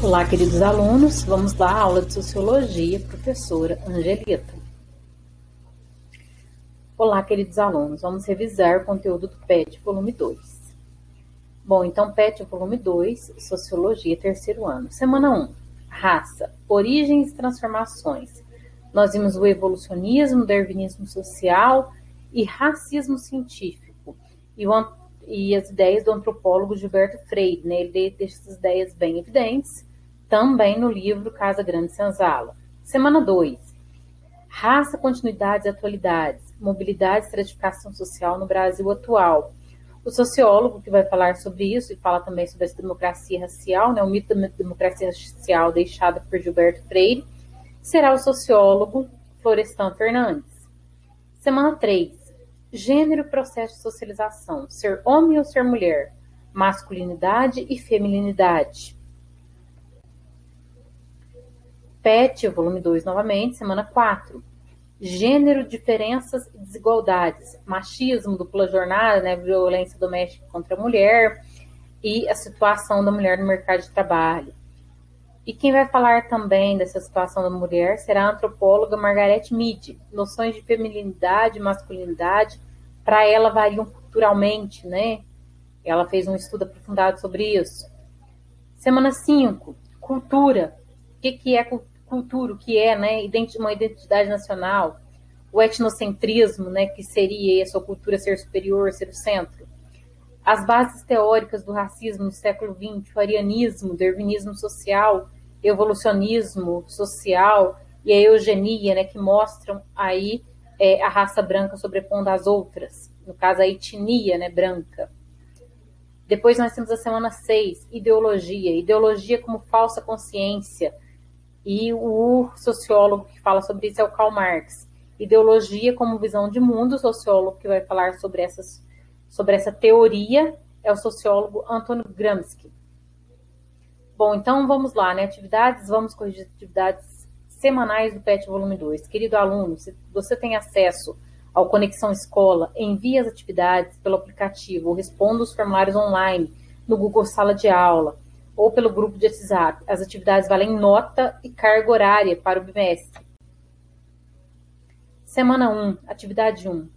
Olá, queridos alunos, vamos lá à aula de Sociologia, professora Angelita. Olá, queridos alunos, vamos revisar o conteúdo do PET, volume 2. Bom, então, PET, volume 2, Sociologia, terceiro ano. Semana 1, raça, origens e transformações. Nós vimos o evolucionismo, darwinismo social e racismo científico. E as ideias do antropólogo Gilberto Freire, né? Ele deixa essas ideias bem evidentes, também no livro Casa Grande Senzala. Semana 2, raça, continuidades e atualidades, mobilidade e estratificação social no Brasil atual. O sociólogo que vai falar sobre isso e fala também sobre essa democracia racial, né, o mito da democracia racial deixado por Gilberto Freire, será o sociólogo Florestan Fernandes. Semana 3, gênero e processo de socialização, ser homem ou ser mulher, masculinidade e feminilidade. PET, volume 2 novamente, semana 4. Gênero, diferenças e desigualdades. Machismo, dupla jornada, né, violência doméstica contra a mulher e a situação da mulher no mercado de trabalho. E quem vai falar também dessa situação da mulher será a antropóloga Margarete Mead. Noções de feminilidade e masculinidade, para ela, variam culturalmente, né? Ela fez um estudo aprofundado sobre isso. Semana 5, cultura. O que é cultura? O que é, né, uma identidade nacional? O etnocentrismo, né, que seria a sua cultura ser superior, ser o centro. As bases teóricas do racismo no século XX, o arianismo, o darwinismo social, evolucionismo social e a eugenia, né, que mostram aí a raça branca sobrepondo as outras, no caso a etnia, né, branca. Depois nós temos a semana 6, ideologia como falsa consciência, e o sociólogo que fala sobre isso é o Karl Marx. Ideologia como visão de mundo, o sociólogo que vai falar sobre essa teoria é o sociólogo Antônio Gramsci. Bom, então vamos lá, né? Vamos corrigir atividades semanais do PET volume 2. Querido aluno, se você tem acesso ao Conexão Escola, envie as atividades pelo aplicativo ou responda os formulários online no Google Sala de Aula ou pelo grupo de WhatsApp. As atividades valem nota e carga horária para o bimestre. Semana 1, atividade 1.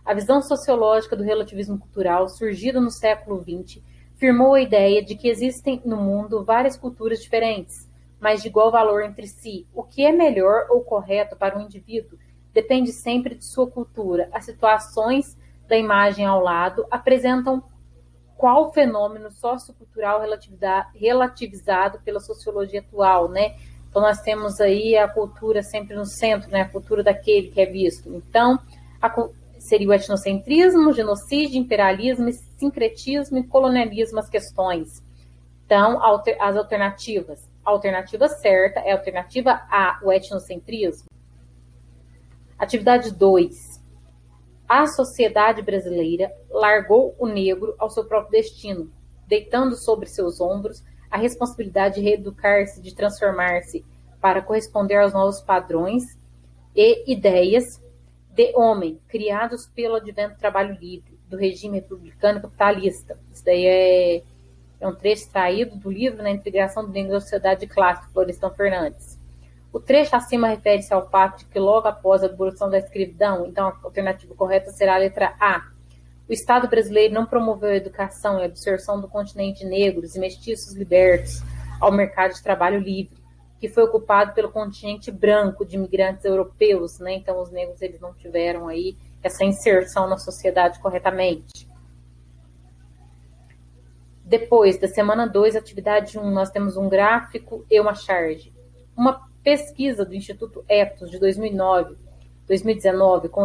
A visão sociológica do relativismo cultural, surgida no século XX, firmou a ideia de que existem no mundo várias culturas diferentes, mas de igual valor entre si. O que é melhor ou correto para um indivíduo depende sempre de sua cultura. As situações da imagem ao lado apresentam qual fenômeno sociocultural relativizado pela sociologia atual, né? Então, nós temos aí a cultura sempre no centro, né? A cultura daquele que é visto. Então, seria o etnocentrismo, genocídio, imperialismo, sincretismo e colonialismo as questões. Então, as alternativas. A alternativa certa é a alternativa A, o etnocentrismo. Atividade 2. A sociedade brasileira largou o negro ao seu próprio destino, deitando sobre seus ombros a responsabilidade de reeducar-se, de transformar-se para corresponder aos novos padrões e ideias de homem, criados pelo advento do trabalho livre, do regime republicano capitalista. Isso daí é um trecho extraído do livro Na Integração do Negro na Sociedade de Classe, de Florestan Fernandes. O trecho acima refere-se ao fato de que logo após a abolição da escravidão, então a alternativa correta será a letra A. O Estado brasileiro não promoveu a educação e a absorção do continente de negros e mestiços libertos ao mercado de trabalho livre, que foi ocupado pelo continente branco de imigrantes europeus, né? Então os negros eles não tiveram aí essa inserção na sociedade corretamente. Depois da semana 2, atividade 1, nós temos um gráfico e uma charge. Uma pesquisa do Instituto Ethos de 2019, com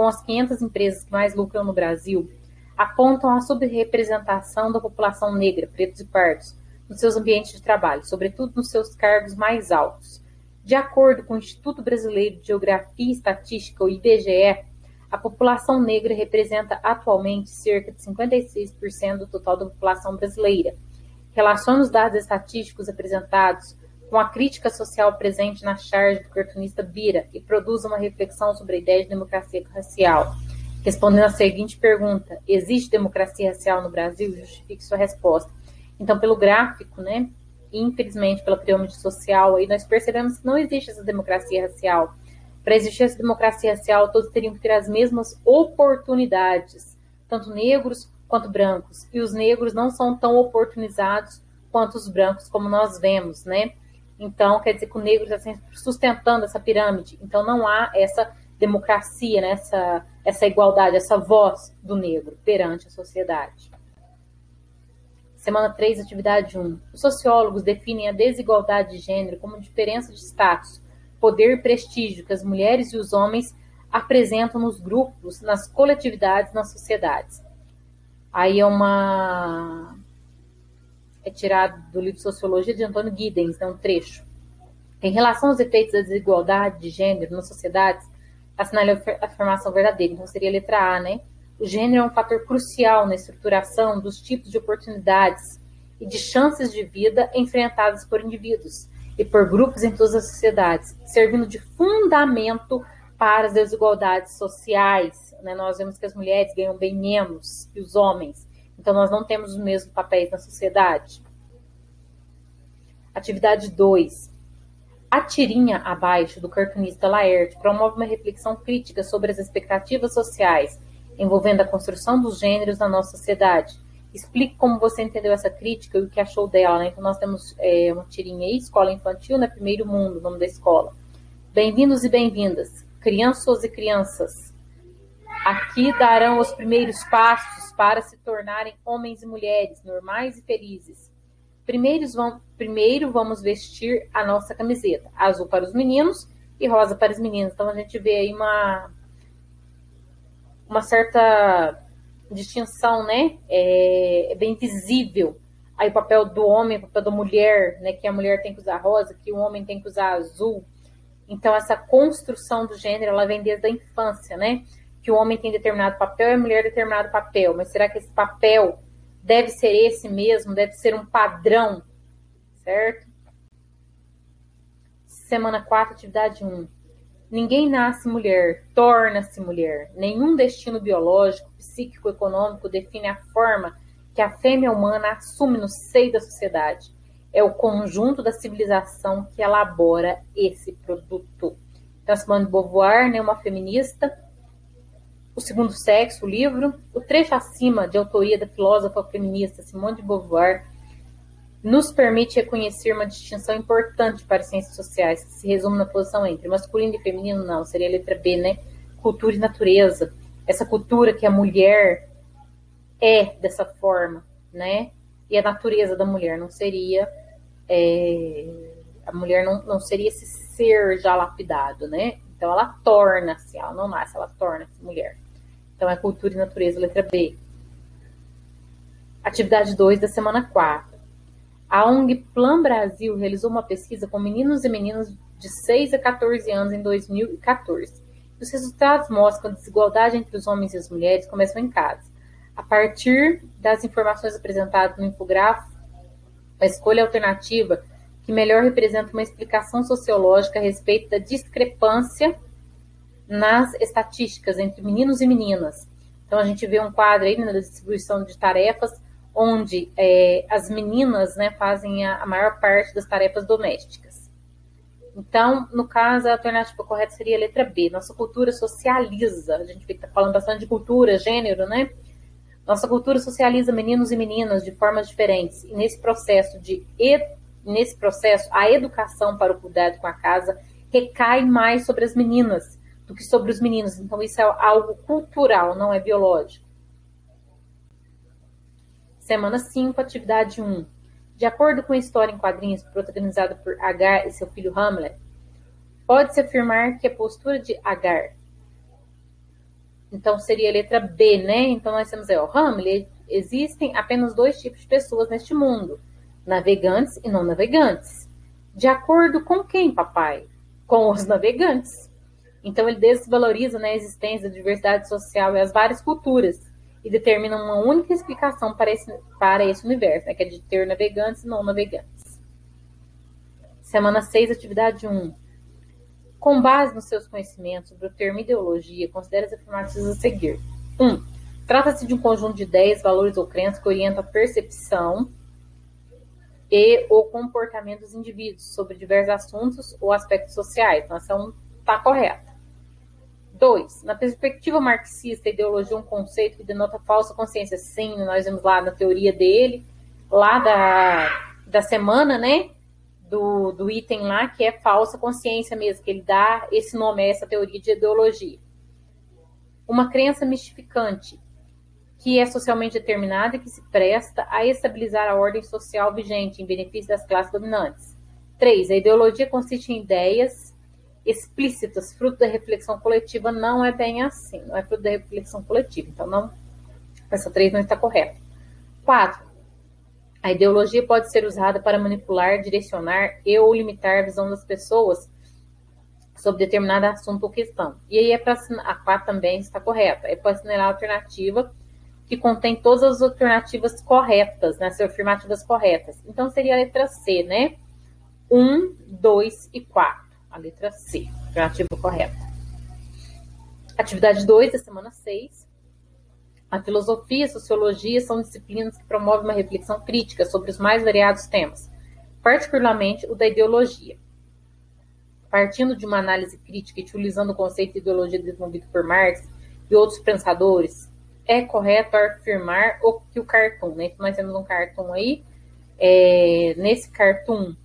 as 500 empresas que mais lucram no Brasil, apontam a subrepresentação da população negra, pretos e pardos, nos seus ambientes de trabalho, sobretudo nos seus cargos mais altos. De acordo com o Instituto Brasileiro de Geografia e Estatística, o IBGE, a população negra representa atualmente cerca de 56% do total da população brasileira. Relaciona os dados estatísticos apresentados com a crítica social presente na charge do cartunista Bira e produz uma reflexão sobre a ideia de democracia racial. Respondendo à seguinte pergunta: existe democracia racial no Brasil? Justifique sua resposta. Então, pelo gráfico, né, infelizmente, pela pirâmide social, aí nós percebemos que não existe essa democracia racial. Para existir essa democracia racial, todos teriam que ter as mesmas oportunidades, tanto negros quanto brancos. E os negros não são tão oportunizados quanto os brancos, como nós vemos, né? Então, quer dizer que o negro está sempre sustentando essa pirâmide. Então, não há essa democracia, né? essa igualdade, essa voz do negro perante a sociedade. Semana 3, atividade 1. Os sociólogos definem a desigualdade de gênero como diferença de status, poder e prestígio que as mulheres e os homens apresentam nos grupos, nas coletividades, nas sociedades. Aí é tirado do livro Sociologia de Antônio Giddens, é um trecho. Em relação aos efeitos da desigualdade de gênero nas sociedades, assinale a afirmação verdadeira. Então seria a letra A, né? O gênero é um fator crucial na estruturação dos tipos de oportunidades e de chances de vida enfrentadas por indivíduos e por grupos em todas as sociedades, servindo de fundamento para as desigualdades sociais. Né? Nós vemos que as mulheres ganham bem menos que os homens, então nós não temos os mesmos papéis na sociedade. Atividade 2. A tirinha abaixo do cartunista Laerte promove uma reflexão crítica sobre as expectativas sociais envolvendo a construção dos gêneros na nossa sociedade. Explique como você entendeu essa crítica e o que achou dela, né? Então nós temos uma tirinha aí, Escola Infantil, né? Primeiro Mundo, o nome da escola. Bem-vindos e bem-vindas, crianças e crianças. Aqui darão os primeiros passos para se tornarem homens e mulheres normais e felizes. Primeiro vamos vestir a nossa camiseta, azul para os meninos e rosa para as meninas. Então a gente vê aí uma certa distinção, né? É bem visível. Aí o papel do homem, o papel da mulher, né? Que a mulher tem que usar rosa, que o homem tem que usar azul. Então essa construção do gênero, ela vem desde a infância, né? Que o homem tem determinado papel e a mulher determinado papel. Mas será que esse papel deve ser esse mesmo? Deve ser um padrão, certo? Semana 4, atividade 1. Ninguém nasce mulher, torna-se mulher. Nenhum destino biológico, psíquico, econômico define a forma que a fêmea humana assume no seio da sociedade. É o conjunto da civilização que elabora esse produto. Então, Simone de Beauvoir, né, uma feminista. O Segundo Sexo, o livro. O trecho acima, de autoria da filósofa feminista Simone de Beauvoir, nos permite reconhecer uma distinção importante para as ciências sociais, que se resume na posição entre masculino e feminino, não, seria a letra B, né? Cultura e natureza. Essa cultura que a mulher é dessa forma, né? E a natureza da mulher não seria... a mulher não seria esse ser já lapidado, né? Então ela torna-se, ela não nasce, ela torna-se mulher. Então é cultura e natureza, letra B. Atividade 2 da semana 4. A ONG Plan Brasil realizou uma pesquisa com meninos e meninas de 6 a 14 anos em 2014. Os resultados mostram que a desigualdade entre os homens e as mulheres começou em casa. A partir das informações apresentadas no infográfico, a escolha alternativa que melhor representa uma explicação sociológica a respeito da discrepância nas estatísticas entre meninos e meninas. Então a gente vê um quadro aí na distribuição de tarefas, onde as meninas, né, fazem a maior parte das tarefas domésticas. Então, no caso, a alternativa correta seria a letra B. Nossa cultura socializa. A gente está falando bastante de cultura, gênero, né? Nossa cultura socializa meninos e meninas de formas diferentes. E nesse processo, a educação para o cuidado com a casa recai mais sobre as meninas do que sobre os meninos. Então, isso é algo cultural, não é biológico. Semana 5, atividade 1. De acordo com a história em quadrinhos protagonizada por Agar e seu filho Hamlet, pode-se afirmar que a postura de Agar, então seria a letra B, né? Então nós temos aí, Hamlet, existem apenas 2 tipos de pessoas neste mundo, navegantes e não navegantes. De acordo com quem, papai? Com os navegantes. Então ele desvaloriza, né, a existência da diversidade social e as várias culturas, e determina uma única explicação para esse universo, né, que é de ter navegantes e não navegantes. Semana 6, atividade 1. Com base nos seus conhecimentos sobre o termo ideologia, considere as afirmativas a seguir. 1. Trata-se de um conjunto de ideias, valores ou crenças que orientam a percepção e o comportamento dos indivíduos sobre diversos assuntos ou aspectos sociais. Então, essa está correta. 2. Na perspectiva marxista, a ideologia é um conceito que denota falsa consciência. Sim, nós vimos lá na teoria dele, lá da semana, né? Do item lá, que é falsa consciência mesmo, que ele dá esse nome a essa teoria de ideologia. Uma crença mistificante, que é socialmente determinada e que se presta a estabilizar a ordem social vigente em benefício das classes dominantes. 3. A ideologia consiste em ideias explícitas, fruto da reflexão coletiva. Não é bem assim, não é fruto da reflexão coletiva. Então, não, essa 3 não está correta. 4. A ideologia pode ser usada para manipular, direcionar e ou limitar a visão das pessoas sobre determinado assunto ou questão. E aí a 4 também está correta. É para assinalar a alternativa que contém todas as alternativas corretas, né, as afirmativas corretas. Então, seria a letra C, né? 1, 2 e 4. A letra C, alternativa correta. Atividade 2 da semana 6. A filosofia e a sociologia são disciplinas que promovem uma reflexão crítica sobre os mais variados temas, particularmente o da ideologia. Partindo de uma análise crítica e utilizando o conceito de ideologia desenvolvido por Marx e outros pensadores, é correto afirmar que o cartoon, né? Nós temos um cartoon aí, nesse cartoon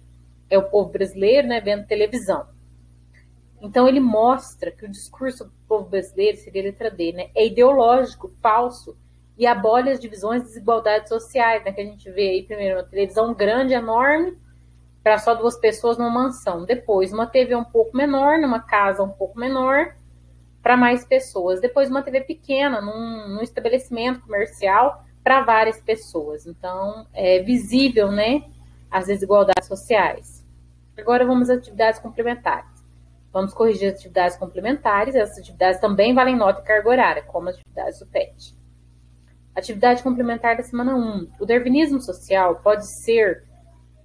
é o povo brasileiro, né, vendo televisão. Então ele mostra que o discurso do povo brasileiro, seria a letra D, né, é ideológico, falso, e abole as divisões e desigualdades sociais, né, que a gente vê aí primeiro uma televisão grande, enorme, para só 2 pessoas numa mansão. Depois uma TV um pouco menor, numa casa um pouco menor, para mais pessoas. Depois uma TV pequena, num estabelecimento comercial, para várias pessoas. Então, é visível, né, as desigualdades sociais. Agora vamos às atividades complementares. Vamos corrigir as atividades complementares. Essas atividades também valem nota e carga horária, como as atividades do PET. Atividade complementar da semana 1. O darwinismo social pode ser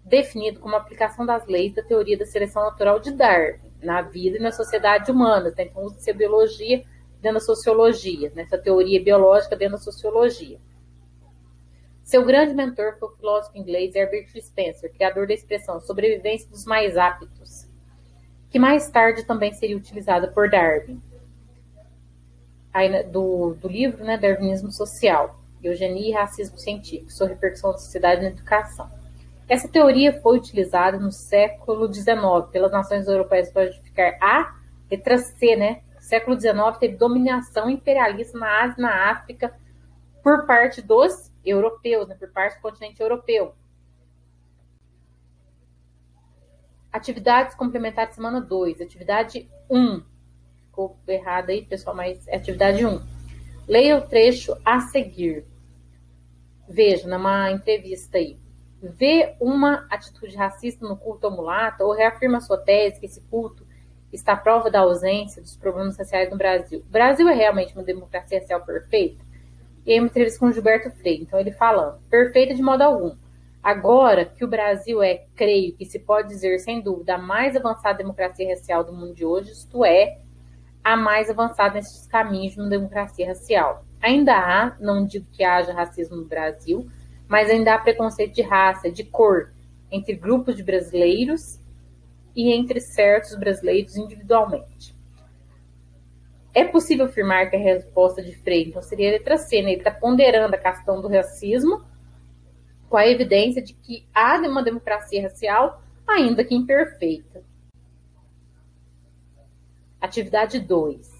definido como a aplicação das leis da teoria da seleção natural de Darwin na vida e na sociedade humana. Então, usa-se a biologia dentro da sociologia, nessa teoria biológica dentro da sociologia. Seu grande mentor foi o filósofo inglês Herbert Spencer, criador da expressão sobrevivência dos mais aptos, que mais tarde também seria utilizada por Darwin. Aí, do livro, né, Darwinismo Social, Eugenia e Racismo Científico, sua repercussão na sociedade e na educação. Essa teoria foi utilizada no século XIX pelas nações europeias para justificar a letra C, né? No século XIX teve dominação imperialista na Ásia e na África por parte dos europeus, né? Por parte do continente europeu. Atividades complementares semana 2. Atividade 1. Ficou errado aí, pessoal, mas é atividade 1. Leia o trecho a seguir. Veja, numa entrevista aí. Vê uma atitude racista no culto ao mulato ou reafirma sua tese que esse culto está à prova da ausência dos problemas raciais no Brasil. O Brasil é realmente uma democracia racial perfeita? E aí uma entrevista com o Gilberto Freire. Então ele falando, perfeita de modo algum. Agora que o Brasil é, creio que se pode dizer sem dúvida, a mais avançada democracia racial do mundo de hoje, isto é, a mais avançada nesses caminhos de uma democracia racial. Ainda há, não digo que haja racismo no Brasil, mas ainda há preconceito de raça, de cor, entre grupos de brasileiros e entre certos brasileiros individualmente. É possível afirmar que a resposta de Freire, então seria a letra C, né? Ele está ponderando a questão do racismo com a evidência de que há uma democracia racial, ainda que imperfeita. Atividade 2.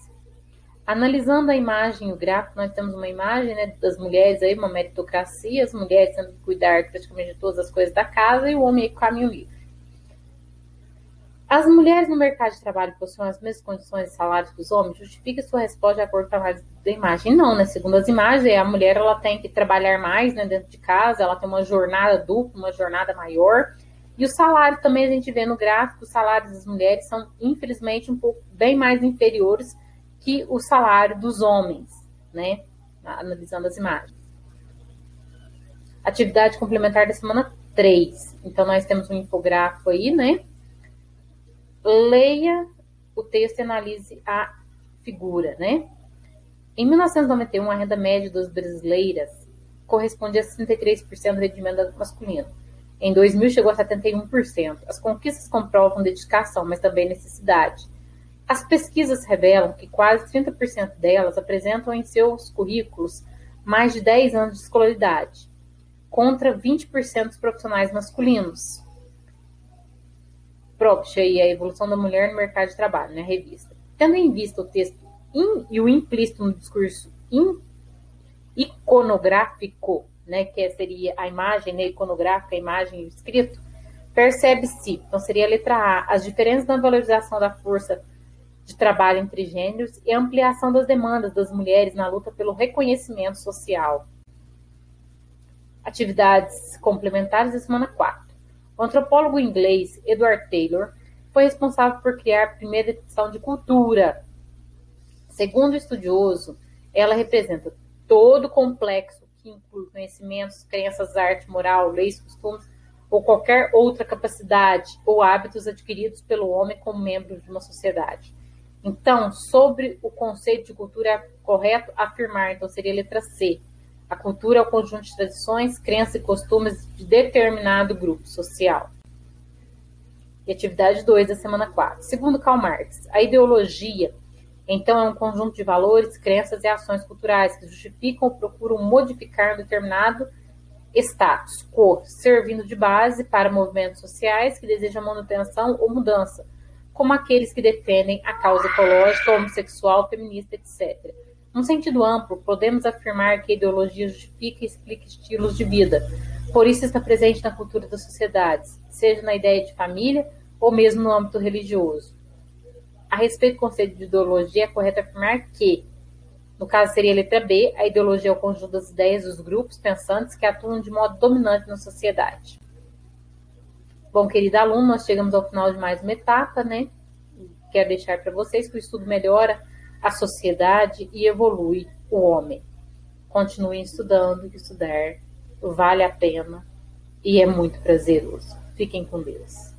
Analisando a imagem e o gráfico, nós temos uma imagem, né, das mulheres, aí, uma meritocracia, as mulheres tendo que cuidar praticamente de todas as coisas da casa e o homem aí com o caminho livre. As mulheres no mercado de trabalho possuem as mesmas condições e salários que os homens? Justifique sua resposta de acordo com a análise da imagem. Não, né? Segundo as imagens, a mulher ela tem que trabalhar mais, né, dentro de casa, ela tem uma jornada dupla, uma jornada maior. E o salário também a gente vê no gráfico, os salários das mulheres são, infelizmente, um pouco bem mais inferiores que o salário dos homens, né? Analisando as imagens. Atividade complementar da semana 3. Então, nós temos um infográfico aí, né? Leia o texto e analise a figura, né? Em 1991, a renda média das brasileiras correspondia a 63% do rendimento masculino. Em 2000 chegou a 71%. As conquistas comprovam dedicação, mas também necessidade. As pesquisas revelam que quase 30% delas apresentam em seus currículos mais de 10 anos de escolaridade, contra 20% dos profissionais masculinos. Propst, aí, a evolução da mulher no mercado de trabalho, né, revista. Tendo em vista o texto e o implícito no discurso iconográfico, né, que seria a imagem, né, iconográfica, a imagem e o escrito, percebe-se, então seria a letra A, as diferenças na valorização da força de trabalho entre gêneros e a ampliação das demandas das mulheres na luta pelo reconhecimento social. Atividades complementares da semana 4. O antropólogo inglês Edward Taylor foi responsável por criar a primeira definição de cultura. Segundo o estudioso, ela representa todo o complexo que inclui conhecimentos, crenças, arte, moral, leis, costumes ou qualquer outra capacidade ou hábitos adquiridos pelo homem como membro de uma sociedade. Então, sobre o conceito de cultura, é correto afirmar, então seria a letra C. A cultura é o conjunto de tradições, crenças e costumes de determinado grupo social. E atividade 2 da semana 4. Segundo Karl Marx, a ideologia, então, é um conjunto de valores, crenças e ações culturais que justificam ou procuram modificar um determinado status quo, servindo de base para movimentos sociais que desejam manutenção ou mudança, como aqueles que defendem a causa ecológica, homossexual, feminista, etc. Num sentido amplo, podemos afirmar que a ideologia justifica e explica estilos de vida. Por isso está presente na cultura das sociedades, seja na ideia de família ou mesmo no âmbito religioso. A respeito do conceito de ideologia, é correto afirmar que, no caso seria a letra B, a ideologia é o conjunto das ideias dos grupos pensantes que atuam de modo dominante na sociedade. Bom, querido aluno, nós chegamos ao final de mais uma etapa, né? Quero deixar para vocês que o estudo melhora a sociedade e evolui o homem. Continuem estudando, que estudar vale a pena e é muito prazeroso. Fiquem com Deus.